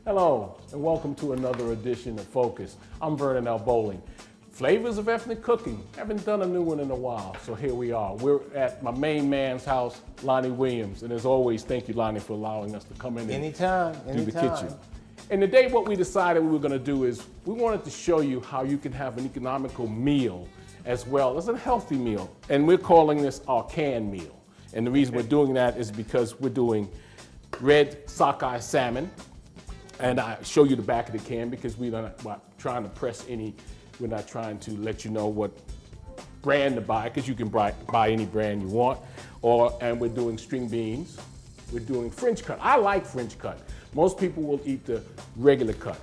Hello, and welcome to another edition of Focus. I'm Vernon L. Bolling. Flavors of ethnic cooking. Haven't done a new one in a while, so here we are. We're at my main man's house, Lonnie Williams, and as always, thank you, Lonnie, for allowing us to come in and do the kitchen. And today, what we decided we were going to do is we wanted to show you how you can have an economical meal as well as a healthy meal, and we're calling this our canned meal. And the reason we're doing that is because we're doing red sockeye salmon. And I show you the back of the can because we're not trying to press any, we're not trying to let you know what brand to buy, because you can buy any brand you want. And we're doing string beans. We're doing French cut. I like French cut. Most people will eat the regular cut.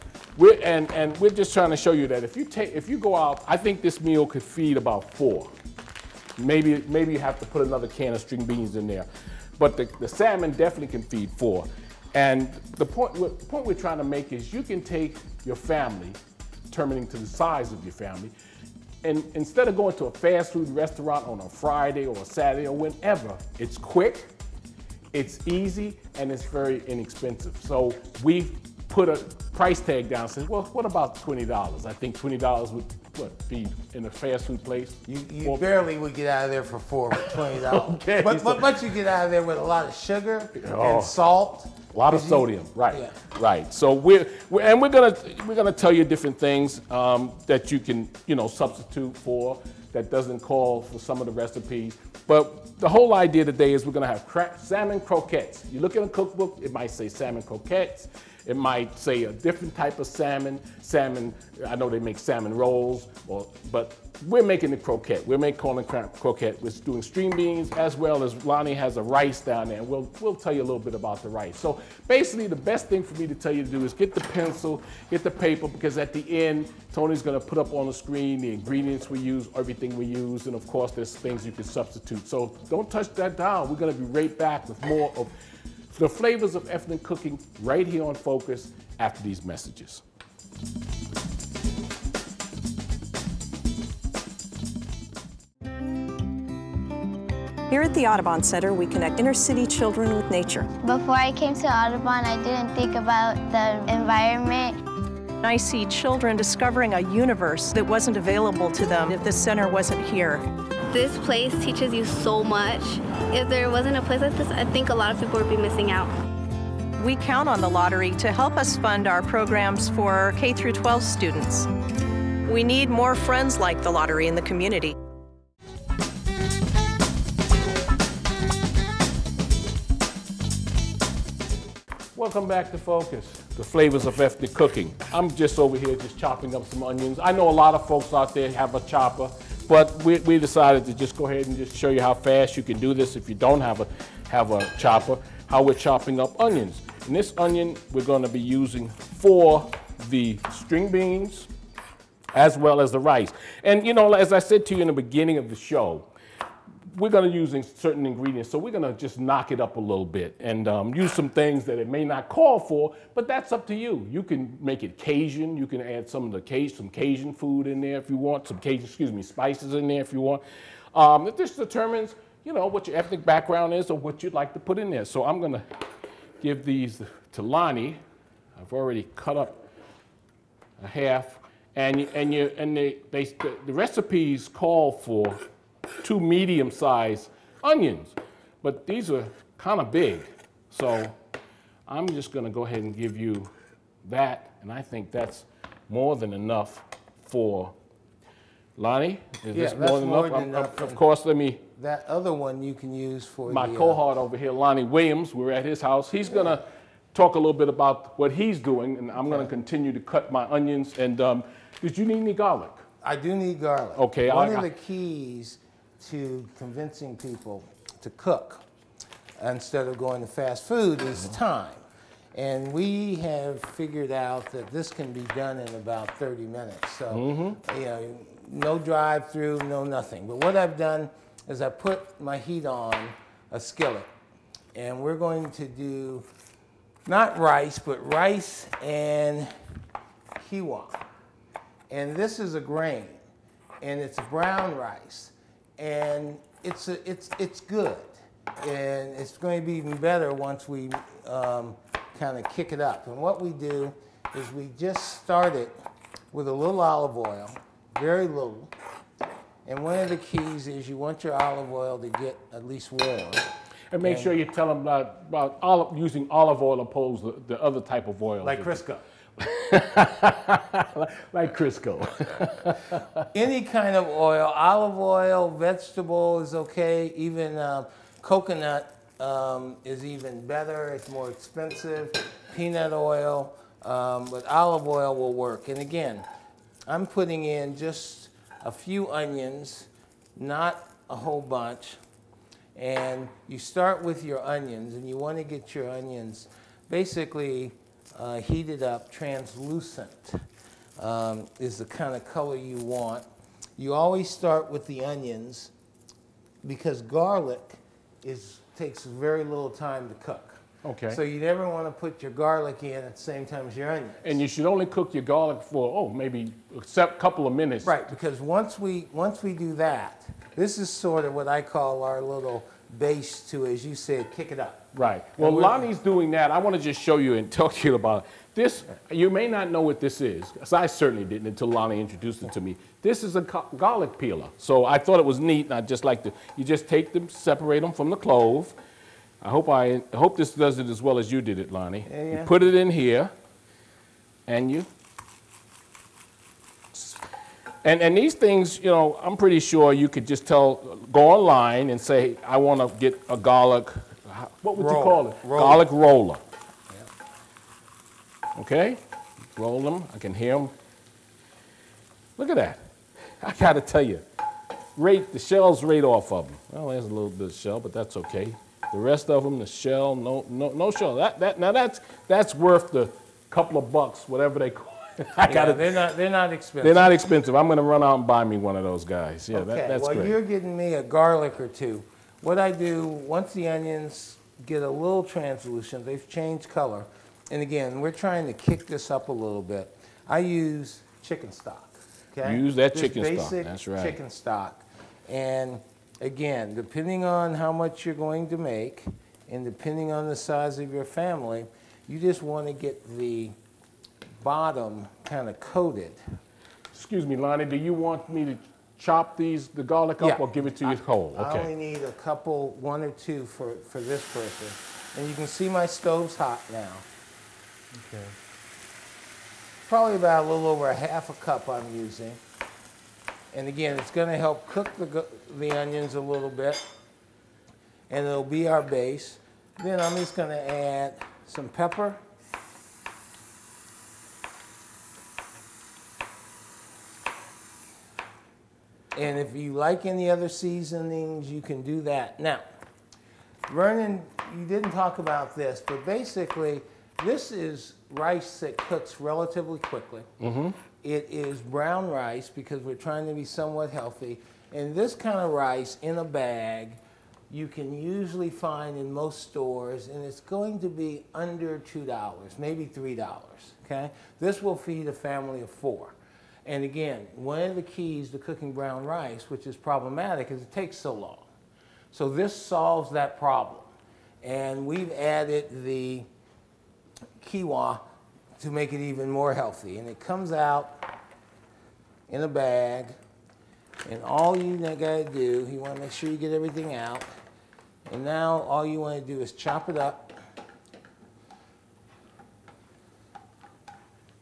And we're just trying to show you that if you go out, I think this meal could feed about 4. Maybe you have to put another can of string beans in there. But the salmon definitely can feed 4. And the point we're trying to make is you can take your family, determining to the size of your family, and instead of going to a fast food restaurant on a Friday or a Saturday or whenever, it's quick, it's easy, and it's very inexpensive. So we've put a price tag down and said, well, what about $20? I think $20 would feed in a fast food place. You barely would get out of there for $4 with $20. Okay, but you get out of there with a lot of sugar and salt. A lot of sodium, right? Yeah. Right. So we're gonna tell you different things that you can substitute for that doesn't call for some of the recipes. But the whole idea today is we're gonna have salmon croquettes. You look at a cookbook, it might say salmon croquettes. It might say a different type of salmon. I know they make salmon rolls, but we're making the croquette. We're calling it croquette. We're doing string beans as well as Lonnie has a rice down there. And we'll tell you a little bit about the rice. So basically the best thing for me to tell you to do is get the pencil, get the paper, because at the end, Tony's gonna put up on the screen the ingredients we use, everything we use, and of course there's things you can substitute. So don't touch that down. We're gonna be right back with more of the flavors of ethnic cooking right here on Focus after these messages. Here at the Audubon Center, we connect inner-city children with nature. Before I came to Audubon, I didn't think about the environment. I see children discovering a universe that wasn't available to them if the center wasn't here. This place teaches you so much. If there wasn't a place like this, I think a lot of people would be missing out. We count on the lottery to help us fund our programs for K-12 students. We need more friends like the lottery in the community. Welcome back to Focus, the flavors of ethnic cooking. I'm just over here just chopping up some onions. I know a lot of folks out there have a chopper, but we decided to just go ahead and just show you how fast you can do this if you don't have a chopper, how we're chopping up onions. And this onion we're going to be using for the string beans as well as the rice. And as I said to you in the beginning of the show, we're going to be using certain ingredients, so we're going to just knock it up a little bit and use some things that it may not call for, but that's up to you. You can make it Cajun. You can add some Cajun food in there if you want, some spices in there if you want. This determines, what your ethnic background is or what you'd like to put in there. So I'm going to give these to Lonnie. I've already cut up a half, and the recipes call for 2 medium-sized onions, but these are kind of big. So I'm just going to go ahead and give you that, and I think that's more than enough for Lonnie. Is this more than enough? Of course, That other one you can use for my cohort over here, Lonnie Williams. We're at his house. He's going to talk a little bit about what he's doing, and I'm going to continue to cut my onions. And did you need any garlic? I do need garlic. Okay. One of the keys to convincing people to cook instead of going to fast food is time. And we have figured out that this can be done in about 30 minutes. So, no drive-through, no nothing. But what I've done is I put my heat on a skillet. And we're going to do not rice, but rice and quinoa. And this is a grain, and it's brown rice. And it's good, and it's going to be even better once we kind of kick it up. And what we do is we just start it with a little olive oil, very little. And one of the keys is you want your olive oil to get at least warm. And make sure you tell them about using olive oil opposed to the other type of oil. Like Crisco. Like Crisco. Any kind of oil, olive oil, vegetable is okay. Even coconut is even better. It's more expensive. Peanut oil, but olive oil will work. And again, I'm putting in just a few onions, not a whole bunch. And you start with your onions, and you want to get your onions basically heated up, translucent is the kind of color you want. You always start with the onions because garlic takes very little time to cook. Okay. So you never want to put your garlic in at the same time as your onions. And you should only cook your garlic for, maybe a couple of minutes. Right, because once we do that, this is sort of what I call our little base to, as you said, kick it up. Right. Well, Lonnie's doing that. I want to just show you and talk to you about this. You may not know what this is, because I certainly didn't until Lonnie introduced it to me. This is a garlic peeler. So I thought it was neat, and I'd just like to, you just take them, separate them from the clove. I hope this does it as well as you did it, Lonnie. Yeah. You put it in here, and and these things, I'm pretty sure you could just go online and say, I want to get a garlic, what would you call it? Garlic roller. Yeah. Okay, roll them. I can hear them. Look at that. I got to tell you, the shell's right off of them. Well, there's a little bit of shell, but that's okay. The rest of them, the shell, no shell. Now that's worth the couple of bucks, whatever they call it. They're not expensive. They're not expensive. I'm going to run out and buy me one of those guys. Yeah, okay. That's well, great. You're getting me a garlic or two. What I do, once the onions get a little translucent, they've changed color. And again, we're trying to kick this up a little bit. I use chicken stock. Okay? Use that chicken stock. Basic That's right. chicken stock. And again, depending on how much you're going to make and depending on the size of your family, you just want to get the bottom kind of coated. Excuse me, Lonnie, do you want me to chop the garlic up or give it to you whole? Okay. I only need a couple, one or two for this person. And you can see my stove's hot now. Okay. Probably about a little over a half a cup I'm using. And again, it's going to help cook the onions a little bit. And it'll be our base. Then I'm just going to add some pepper. And if you like any other seasonings, you can do that. Now, Vernon, you didn't talk about this, but basically, this is rice that cooks relatively quickly. Mm-hmm. It is brown rice because we're trying to be somewhat healthy. And this kind of rice in a bag, you can usually find in most stores, and it's going to be under $2, maybe $3, okay? This will feed a family of 4. And again, one of the keys to cooking brown rice, which is problematic, is it takes so long. So this solves that problem. And we've added the quinoa to make it even more healthy. And it comes out in a bag. And all you gotta do, you wanna make sure you get everything out. And now all you wanna do is chop it up.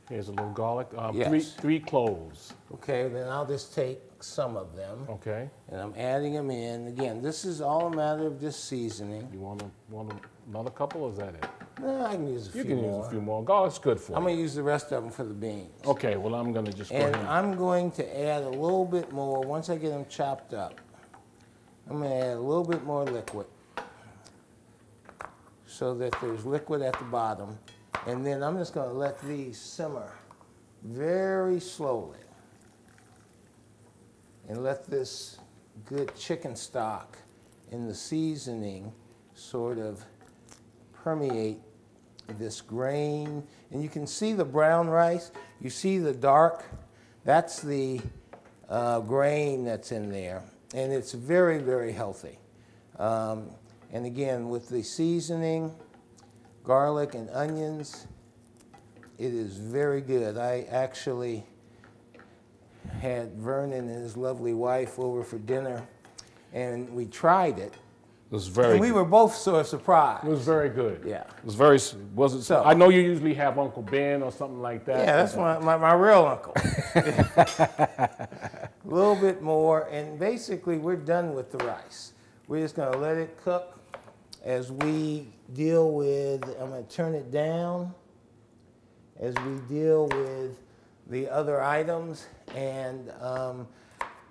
Here's a little garlic. Yes. Three cloves. Okay, then I'll just take some of them. Okay. And I'm adding them in. Again, this is all a matter of just seasoning. You want another couple, or is that it? No, I can use a few more. You can use a few more. Garlic's good for I'm you. going to use the rest of them for the beans. Okay, well, I'm going to just go ahead. And I'm going to add a little bit more, once I get them chopped up, I'm going to add a little bit more liquid so that there's liquid at the bottom. And then I'm just going to let these simmer very slowly and let this good chicken stock and the seasoning sort of permeate this grain. And you can see the brown rice. You see the dark. That's the grain that's in there. And it's very, very healthy. And again, with the seasoning, garlic and onions. It is very good. I actually had Vernon and his lovely wife over for dinner, and we tried it. It was very. And we were both sort of surprised. It was very good. Yeah. It was very. Was it? So, I know you usually have Uncle Ben or something like that. Yeah, that's my real uncle. A little bit more, and basically we're done with the rice. We're just going to let it cook as we deal with. I'm going to turn it down as we deal with the other items. And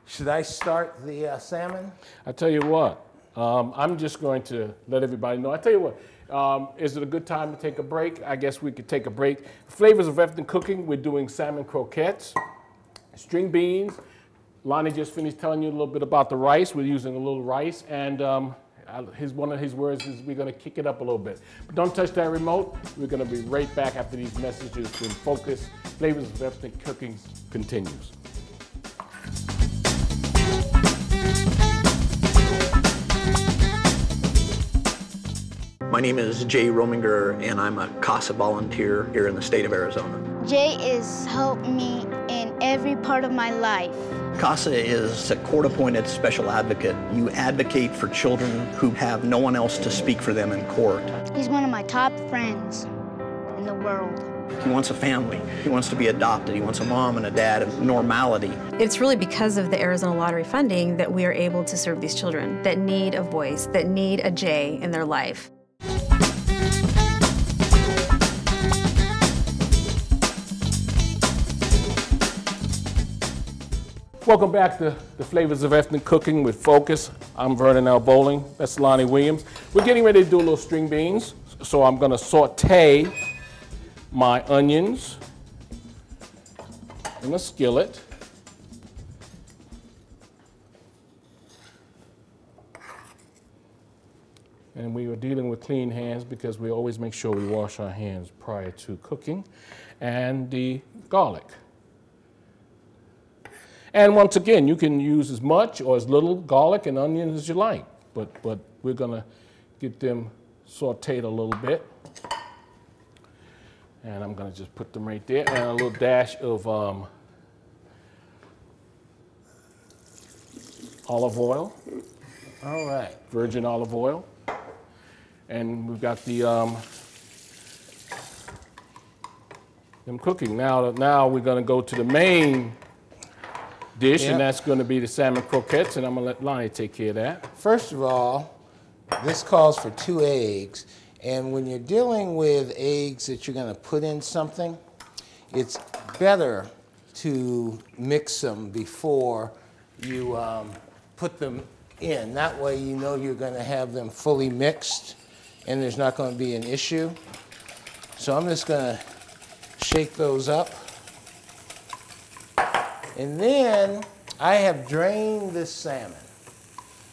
should I start the salmon? I tell you what. I'm just going to let everybody know. I tell you what, is it a good time to take a break? I guess we could take a break. Flavors of ethnic cooking, we're doing salmon croquettes, string beans. Lonnie just finished telling you a little bit about the rice. We're using a little rice, and one of his words is we're going to kick it up a little bit. But don't touch that remote. We're going to be right back after these messages when Focus Flavors of Ethnic Cooking continues. My name is Jay Rominger, and I'm a CASA volunteer here in the state of Arizona. Jay has helped me in every part of my life. CASA is a court-appointed special advocate. You advocate for children who have no one else to speak for them in court. He's one of my top friends in the world. He wants a family. He wants to be adopted. He wants a mom and a dad and normality. It's really because of the Arizona Lottery funding that we are able to serve these children that need a voice, that need a Jay in their life. Welcome back to the Flavors of Ethnic Cooking with Focus. I'm Vernon L. Bolling. That's Lonnie Williams. We're getting ready to do a little string beans. So I'm going to saute my onions in a skillet. And we are dealing with clean hands because we always make sure we wash our hands prior to cooking. And the garlic. And once again, you can use as much or as little garlic and onions as you like, but we're gonna get them sauteed a little bit. And I'm gonna just put them right there, and a little dash of olive oil. All right. Virgin olive oil. And we've got the them cooking. Now we're gonna go to the main dish, and that's going to be the salmon croquettes, and I'm going to let Lonnie take care of that. First of all, this calls for 2 eggs, and when you're dealing with eggs that you're going to put in something, it's better to mix them before you put them in. That way you know you're going to have them fully mixed, and there's not going to be an issue. So I'm just going to shake those up. And then I have drained this salmon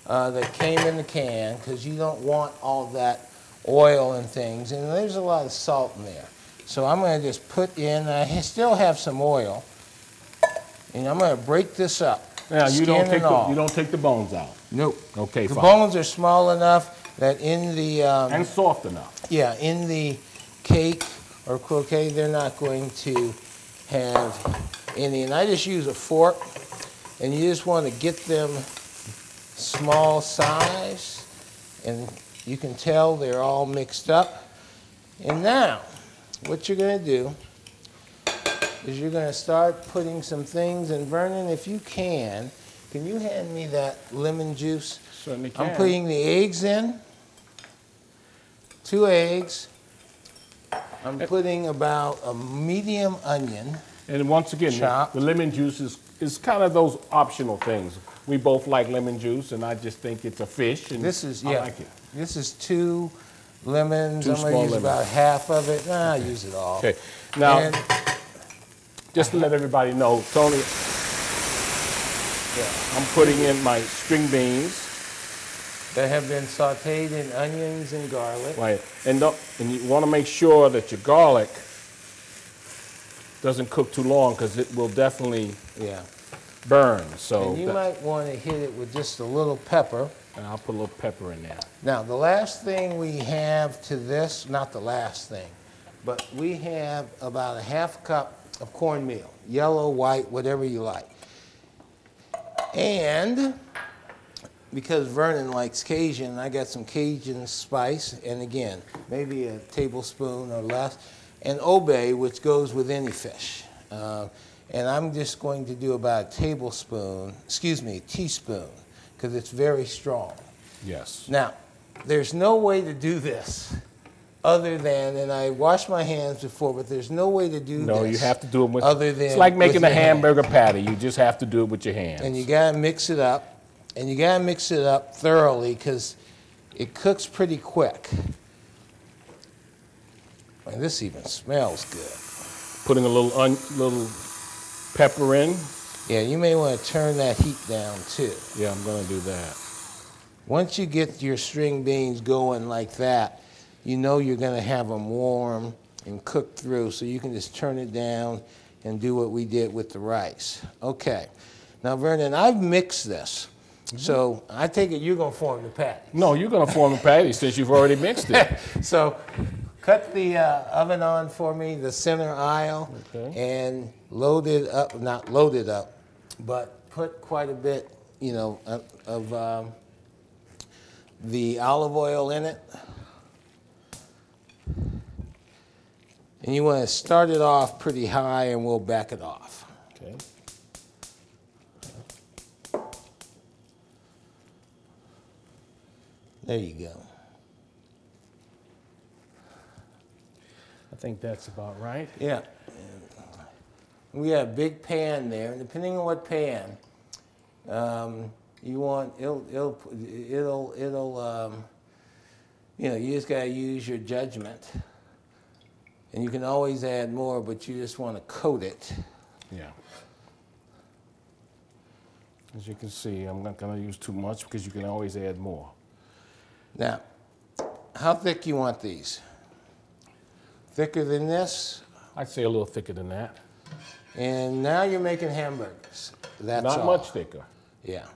that came in the can because you don't want all that oil and things. And there's a lot of salt in there. So I'm going to just put in, I still have some oil, and I'm going to break this up. Now, you don't take the bones out? Nope. Okay, the fine. bones are small enough that in the... and soft enough. Yeah, in the cake or croquet, they're not going to have any. And I just use a fork, and you just want to get them small size, and you can tell they're all mixed up. And now, what you're going to do is you're going to start putting some things, and Vernon, if you can you hand me that lemon juice? Certainly can. I'm putting the eggs in, 2 eggs. I'm putting about a medium onion. And once again, the lemon juice is kind of those optional things. We both like lemon juice, and I just think it's a fish, and I like it. This is 2 lemons. 2 I'm going to use lemons. about half of it. Nah, I'll use it all. Okay. Now, just to let everybody know, Tony, I'm putting in my string beans. That have been sauteed in onions and garlic. Right. And you want to make sure that your garlic doesn't cook too long, because it will definitely burn. So and you might want to hit it with just a little pepper. And I'll put a little pepper in there. Now, the last thing we have to this, not the last thing, but we have about a half cup of cornmeal, yellow, white, whatever you like. And because Vernon likes Cajun, I got some Cajun spice, and again, maybe a tablespoon or less, and obey, which goes with any fish. And I'm just going to do about a teaspoon, because it's very strong. Yes. Now, there's no way to do this other than, and I washed my hands before, but there's no way to do this. No, you have to do it with, other than it's like making a hamburger hand. patty. You just have to do it with your hands. And you gotta mix it up, and you gotta mix it up thoroughly because it cooks pretty quick. And this even smells good. Putting a little pepper in. Yeah, you may want to turn that heat down too. Yeah, I'm gonna do that. Once you get your string beans going like that, you know you're gonna have them warm and cooked through, so you can just turn it down and do what we did with the rice. Okay. Now, Vernon, I've mixed this. So I take it you're gonna form the patty. No, you're gonna form a patty since you've already mixed it. So cut the oven on for me, the center aisle, Okay. and load it up, not load it up, but put quite a bit, you know, of the olive oil in it. And you want to start it off pretty high and we'll back it off. Okay. There you go. I think that's about right. Yeah. We have a big pan there, and depending on what pan, you want, you know, you just gotta use your judgment. And you can always add more, but you just want to coat it. Yeah. As you can see, I'm not gonna use too much because you can always add more. Now, how thick you want these? Thicker than this? I'd say a little thicker than that. And now you're making hamburgers. That's Not all. much thicker. Yeah.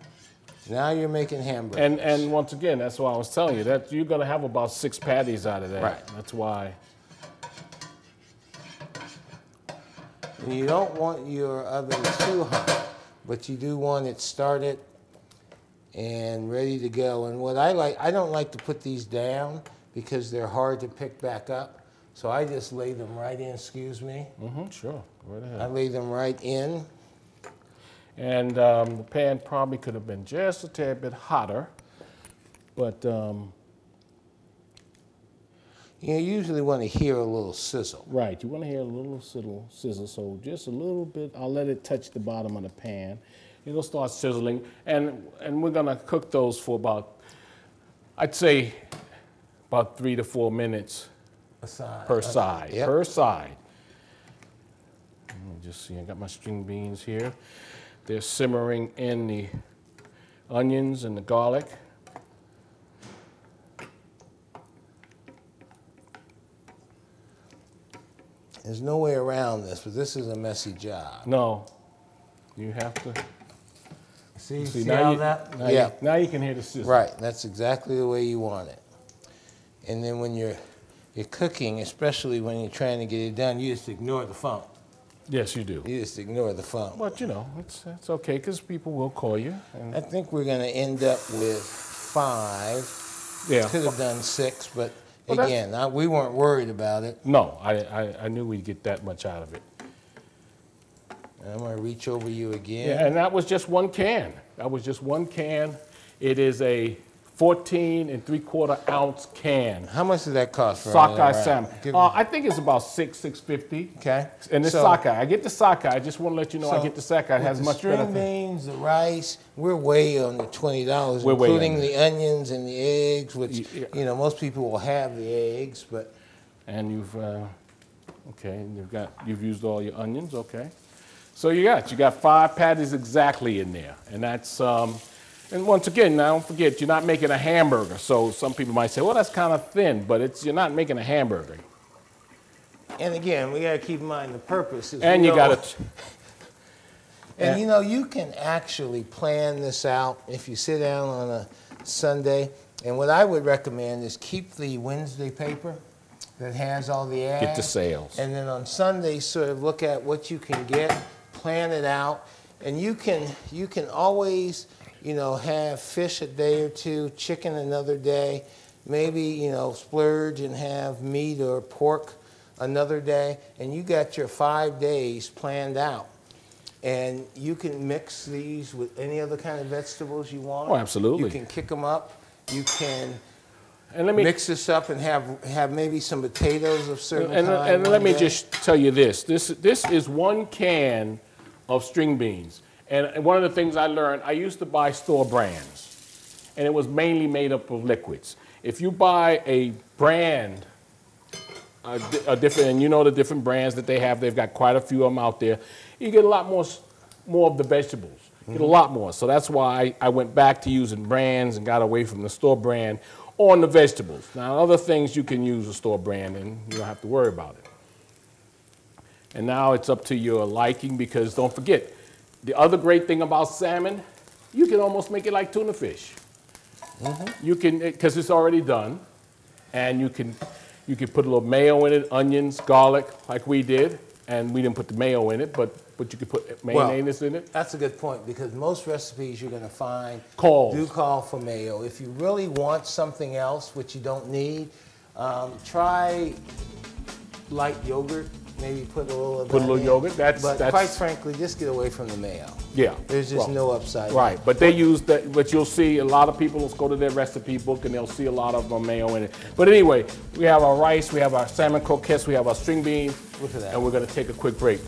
Now you're making hamburgers. And once again, that's why I was telling you that you're gonna have about 6 patties out of that. Right. That's why. And you don't want your oven too hot, but you do want it started and ready to go. And what I don't like to put these down because they're hard to pick back up. So I just lay them right in, excuse me. Mm-hmm, sure, go right I ahead. lay them right in. And the pan probably could have been just a tad bit hotter, but You usually want to hear a little sizzle. right, you want to hear a little sizzle, so just a little bit. I'll let it touch the bottom of the pan. It'll start sizzling, and we're gonna cook those for about, I'd say, about 3 to 4 minutes per side. Yep. Per side. Let me just see. I got my string beans here. They're simmering in the onions and the garlic. There's no way around this, but this is a messy job. No, you have to. See now how you, that? Now Yeah. now you can hear the sizzle. Right, that's exactly the way you want it. And then when you're cooking, especially when you're trying to get it done, you just ignore the phone. Yes, you do. You just ignore the phone. But you know, it's okay because people will call you. And I think we're going to end up with 5. yeah. Could have done 6, but Well, again, we weren't worried about it. No, I knew we'd get that much out of it. I'm going to reach over you again. Yeah, and that was just one can. That was just one can. It is a 14 3/4 ounce can. How much did that cost for Sockeye salmon. Give I think it's about $6.50. Okay. And this So- sockeye, I get the sockeye. I just want to let you know I get the sockeye. It with has the much better string thing. beans, the rice, we're way on the $20, We're way including under. the onions and the eggs, which, Yeah. you know, most people will have the eggs, but And you've okay, and you've used all your onions. Okay, so you got 5 patties exactly in there, and that's and once again, now don't forget you're not making a hamburger. So some people might say, well, that's kind of thin, but you're not making a hamburger. and again, we got to keep in mind the purpose. Is And we you don't- got to. And you know, you can actually plan this out if you sit down on Sunday. And what I would recommend is keep the Wednesday paper that has all the ads. Get the sales. And then on Sunday, sort of look at what you can get, plan it out, and you can always, you know, have fish a day or two, chicken another day, maybe, you know, splurge and have meat or pork another day, and you got your 5 days planned out. And you can mix these with any other kind of vegetables you want. Oh, absolutely. You can kick them up. You can mix this up and have maybe some potatoes of certain kind. And let me just tell you this. This is 1 can of string beans. And one of the things I learned, I used to buy store brands, and it was mainly made up of liquids. If you buy a brand, a different, and you know the different brands that they have, they've got quite a few of them out there, you get a lot more of the vegetables. You get a lot more. So that's why I went back to using brands and got away from the store brand on the vegetables. Now, other things you can use a store brand and you don't have to worry about it. And now it's up to your liking, because don't forget, the other great thing about salmon, you can almost make it like tuna fish. You can, because it's already done, and you can put a little mayo in it, onions, garlic, like we did, and we didn't put the mayo in it, but you could put mayonnaise in it. That's a good point, because most recipes you're going to find do call for mayo. If you really want something else, which you don't need, try light yogurt. Maybe put a little of that in. Yogurt. But quite frankly, just get away from the mayo. Yeah. There's just no upside. Right, but they use that. But you'll see a lot of people will go to their recipe book and they'll see a lot of mayo in it. But anyway, we have our rice, we have our salmon croquettes, we have our string beans. Look at that. And we're going to take a quick break.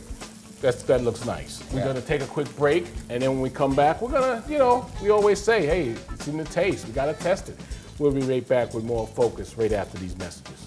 That looks nice. We're going to take a quick break, and then when we come back, we're going to, you know, we always say, hey, it's in the taste. We got to test it. We'll be right back with more Focus right after these messages.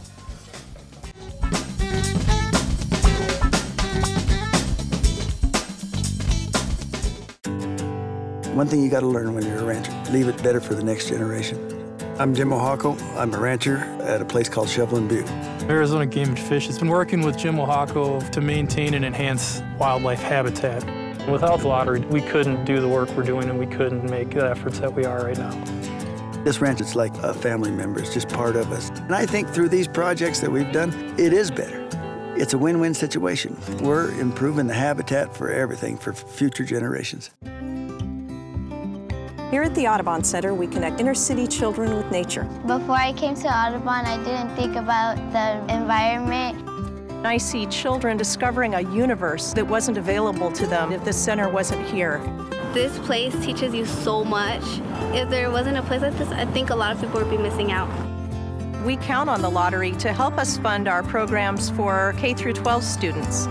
One thing you got to learn when you're a rancher, leave it better for the next generation. I'm Jim Ohako. I'm a rancher at a place called Shovelin Butte. Arizona Game and Fish has been working with Jim Ohako to maintain and enhance wildlife habitat. Without the lottery, we couldn't do the work we're doing, and we couldn't make the efforts that we are right now. This ranch is like a family member. It's just part of us. And I think through these projects that we've done, it is better. It's a win-win situation. We're improving the habitat for everything for future generations. Here at the Audubon Center, we connect inner-city children with nature. Before I came to Audubon, I didn't think about the environment. I see children discovering a universe that wasn't available to them if the center wasn't here. This place teaches you so much. If there wasn't a place like this, I think a lot of people would be missing out. We count on the lottery to help us fund our programs for K-12 students.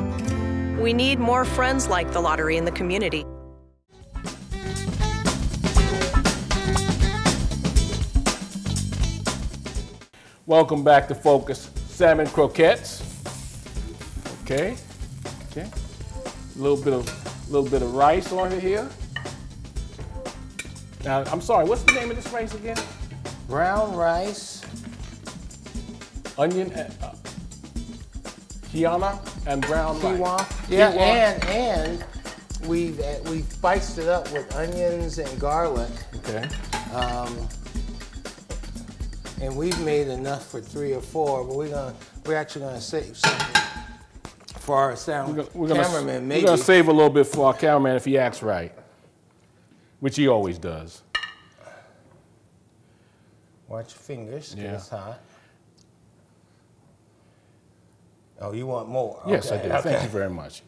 We need more friends like the lottery in the community. Welcome back to Focus. Salmon croquettes. Okay. A little bit of rice on it here. Now, I'm sorry, what's the name of this rice again? Brown rice. Onion, Kiana, and brown rice. Yeah, and we've spiced it up with onions and garlic. Okay. And we've made enough for 3 or 4, but we're actually gonna save some for our cameraman. Maybe We're gonna save a little bit for our cameraman if he acts right, which he always does. Watch your fingers, Yeah. it's hot. Oh, you want more? Yes, Okay, I do. okay. Thank you very much.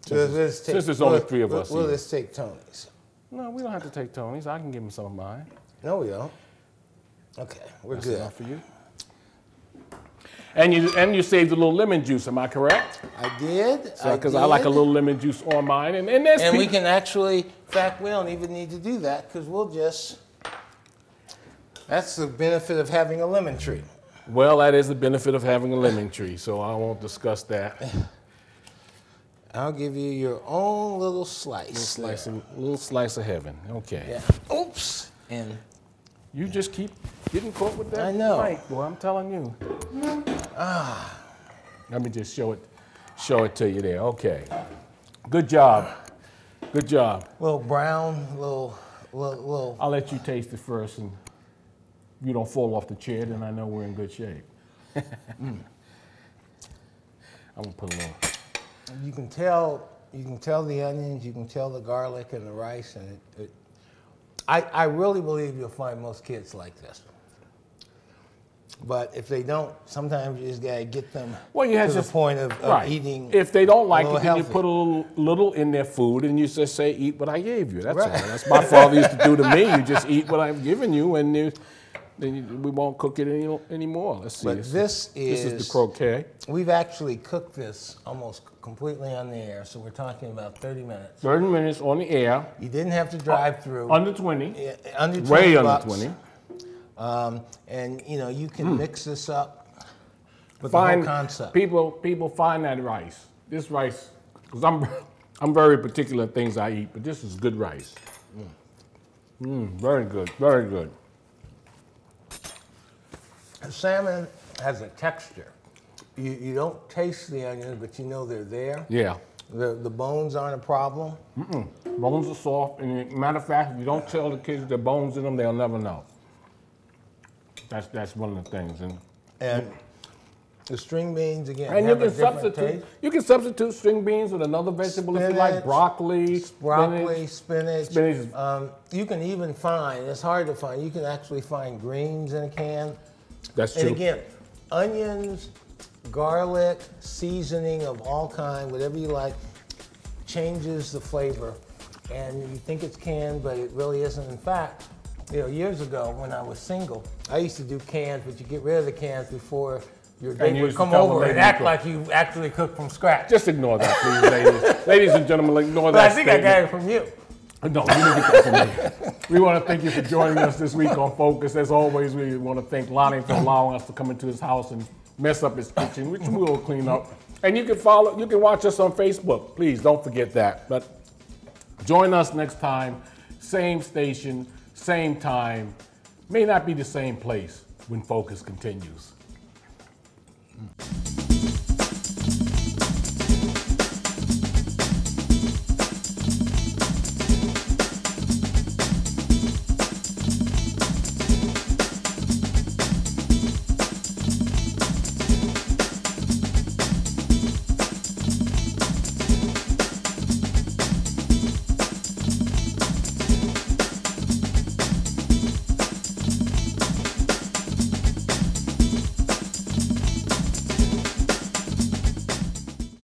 Since there's only 3 of us We'll here. just take Tony's. No, we don't have to take Tony's. I can give him some of mine. No, we don't. Okay, we're That's good. enough for you. And you saved a little lemon juice, am I correct? I did. Because I like a little lemon juice on mine. And we can actually, in fact, we don't even need to do that because we'll just, that's the benefit of having a lemon tree. Well, that is the benefit of having a lemon tree, so I won't discuss that. I'll give you your own little slice. Little slice of heaven. Okay. Yeah. Oops. And you just keep getting caught with that. I know. Right, boy, I'm telling you. Let me just show it to you there. Okay. Good job. Good job. Little brown, little I'll let you taste it first, and if you don't fall off the chair, then I know we're in good shape. I'm gonna put a little. You can tell the onions, you can tell the garlic and the rice, and I really believe you'll find most kids like this. But if they don't, sometimes you just gotta get them to the point of eating. If they don't like it, then you healthy. put a little in their food, and you just say, "Eat what I gave you." That's all. That's my father used to do to me. You just eat what I've given you, and then we won't cook it anymore. Let's see. But this is the croquet. We've actually cooked this almost completely on the air, so we're talking about 30 minutes. 30 minutes on the air. You didn't have to drive through. Under 20. Under 20 Way bucks. under 20. And you can mix this up with the whole concept. People find that rice. This rice, because I'm very particular in things I eat, but this is good rice. Very good, very good. Salmon has a texture. You don't taste the onions, but you know they're there. Yeah. The bones aren't a problem. Bones are soft, and matter of fact, if you don't tell the kids there are bones in them, they'll never know. That's one of the things. And the string beans, again, and have a different taste. You can substitute string beans with another vegetable if you like, broccoli, spinach. You can even find, it's hard to find, you can actually find greens in a can. That's true. And again, onions, garlic, seasoning of all kind, whatever you like, changes the flavor. And you think it's canned, but it really isn't. In fact, years ago when I was single, I used to do cans, but you get rid of the cans before your date would come over and act like you actually cooked from scratch. Just ignore that, please, ladies. Ladies and gentlemen, ignore that I think I got it from you. No, you didn't get that from me. We want to thank you for joining us this week on Focus. As always, we want to thank Lonnie for allowing us to come into his house and mess up his kitchen, which we'll clean up. And you can watch us on Facebook. Please don't forget that. But join us next time, same station, same time. May not be the same place when Focus continues.